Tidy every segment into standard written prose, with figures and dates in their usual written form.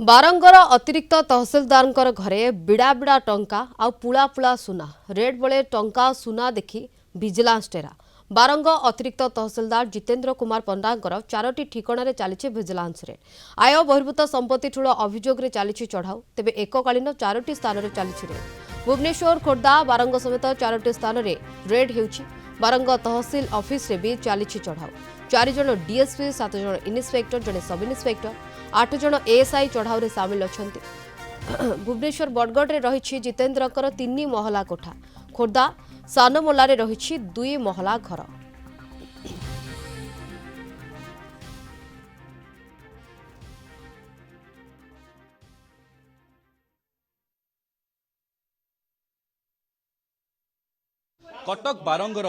बारंगर अतिरिक्त तहसिलदार घरे बिड़ा बिड़ा टंका आ पुला पुला सुना रेड बेले टंका सुना देखी विजिलेंस टेरा बारंग अतिरिक्त तहसिलदार जितेन्द्र कुमार पंडांकर चारोटी ठिकाणा चली विजिलेंस रेड आय बहिर्भूत संपत्ति ठूल अभियोग चली चढ़ाऊ तेज एककालीन चारोटी स्थान में चली रेड भुवनेश्वर खोर्धा बारंग समेत चारोटी स्थान में रेड हो बारंग तहसिल ऑफिस रे भी चली चढ़ाऊ 4 जन डीएसपी 7 जन इन्स्पेक्टर जड़े सब इन्स्पेक्टर 8 जन एएसआई चढ़ाऊ रे सामिल अच्छा भुवनेश्वर बड़गढ़ रे रही जितेन्द्रकर 3 महला कोठा खोर्धा सानमोला रे रही 2 महला घर। कटक बारंगर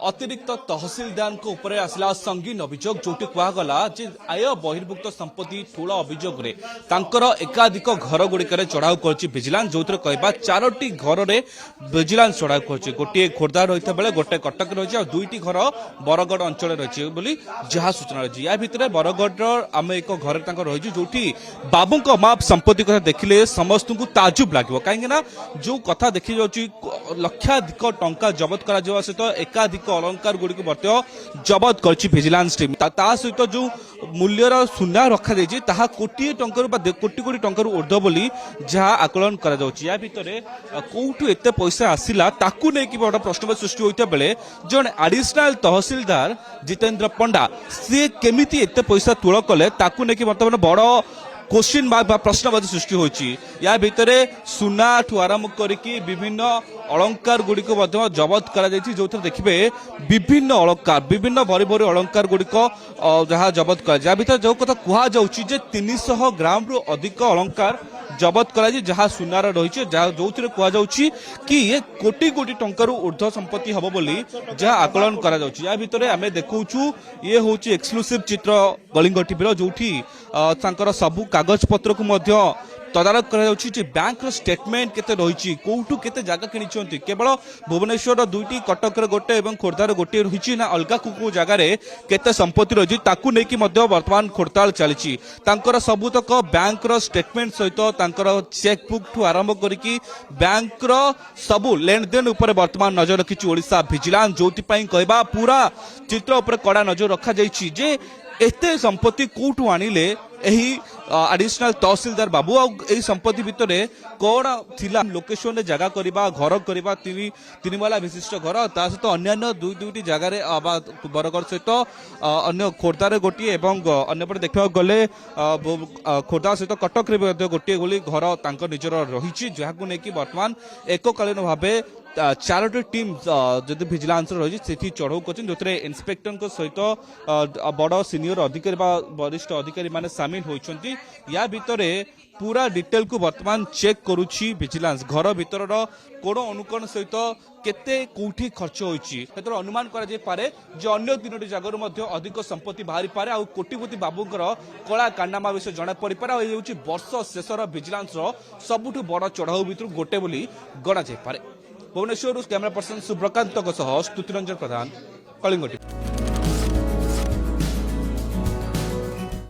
अतिरिक्त तहसिलदार उपरे आसला संगीन अभियोग जोटी कहगला जे आय बहिर्भुक्त संपत्ति ठूल अभियोग रे तांकर एकाधिक घर गुड़िकर चढ़ाऊ कर विजिलेंस जो कहबा 4टी घर में विजिलेंस चढ़ाऊ कर गोटे खोर्धा रही बेले गोटे कटक रही और 2टी घर बरगढ़ अंचल रही जहाँ सूचना रही या भितर बरगढ़ आम एक घर रही जो बाबू माप संपत्ति कथा देखिले समस्त को ताजुब लगे कहीं जो कथा देखी जाऊँगी लक्षाधिक टंका जबत करा सहित एकाधिक अलंकार गुड़ी जबत कर विजिलेंस टीम सहित जो मूल्यर सुना रखा जाए कोटी टंकर कोटी कोटी टंकर ऊर्ध्व बोली जहाँ आकलन करा भितर कौटू एत पैसा आसला ताकू नहीं बड़ प्रश्न सृष्टि होता बेले जन एडिशनल तहसिलदार जितेन्द्र पंडा सी केमिति एत पैसा तूल कले ताकू नहीं बर्तमान बड़ क्वेश्चन मार्क प्रश्नवाची सृष्टि होती या भितर सुना ठू आरंभ करके विभिन्न अलंकार गुड़िक जबत कर जो देखिए विभिन्न अलंकार विभिन्न भरी भरी अलंकार गुड़िक जहाँ जबत कर भर जो कथा कहुचे 300 ग्राम रु अधिक अलंकार जबत कर जहाँ सुनार रही जो कहुच्छी कि ये कोटी कोटी टंकर ऊर्ध्व संपत्ति हम बोली जहाँ आकलन करा भितर आम देखु ये हूँ एक्सक्लूसिव चित्र कलिंग टीवी जो सबू कागज पत्र को तदारख कर बैंक स्टेटमेंट केते रही कौटू केते जगह किणी केवल भुवनेश्वर 2टी कटक गोटे और खोर्धार गोटे रही ना अलग को जगार केते संपत्ति रही ताकू नहीं वर्तमान खोड़ताल चली सबुतक बैंक स्टेटमेंट सहित चेकबुक ठू आरंभ करके बैंक सबू लेन देन उपर वर्तमान नजर रखी ओडिशा विजिलेंस जो कहबा पूरा चित्र उपर कड़ा नजर रखा जे एते संपत्ति कौटू आनिले एडिशनल तहसिलदार बाबू आ संपत्ति भितर कौन थिला लोकेशन रे जगह करबा घर करबा 3 वाला विशिष्ट घर ता सहित अन्य दुईटी जगार बरगढ़ सहित अन्य खोर्धार गोटे एवं अन्यपटे देखा गले खोर्धा सहित कटक रे गोटे गोली घर तांकर निजर रही जहां नहीं वर्तमान एककालीन भाव 4टी टीम जदि विजिलेंस रही से चढ़ाऊ कर इन्स्पेक्टर सहित बड़ सीनियर अधिकारी वरिष्ठ अधिकारी माने सामिल होती या भितर पूरा डिटेल को वर्तमान चेक करुच्ची विजिलेंस घर भितर कोण अनुकोण सहित केते कोठी खर्च होइछि अनुमान करा पारे जे अन्य 3टी जगह अधिक संपत्ति बाहरी पारे आ कोटिपति बाबूंकर कला कांडामा विषय जना पड़ी पारे आ वर्ष शेषर विजिलेंस सबुठु बड़ चढ़ाऊ भितर गोटे बोली गणा जाय पारे। भुवनेश्वर कैमरा पर्सन सुब्रकांत स्तुतिरंजन प्रधान कलिंग टीवी।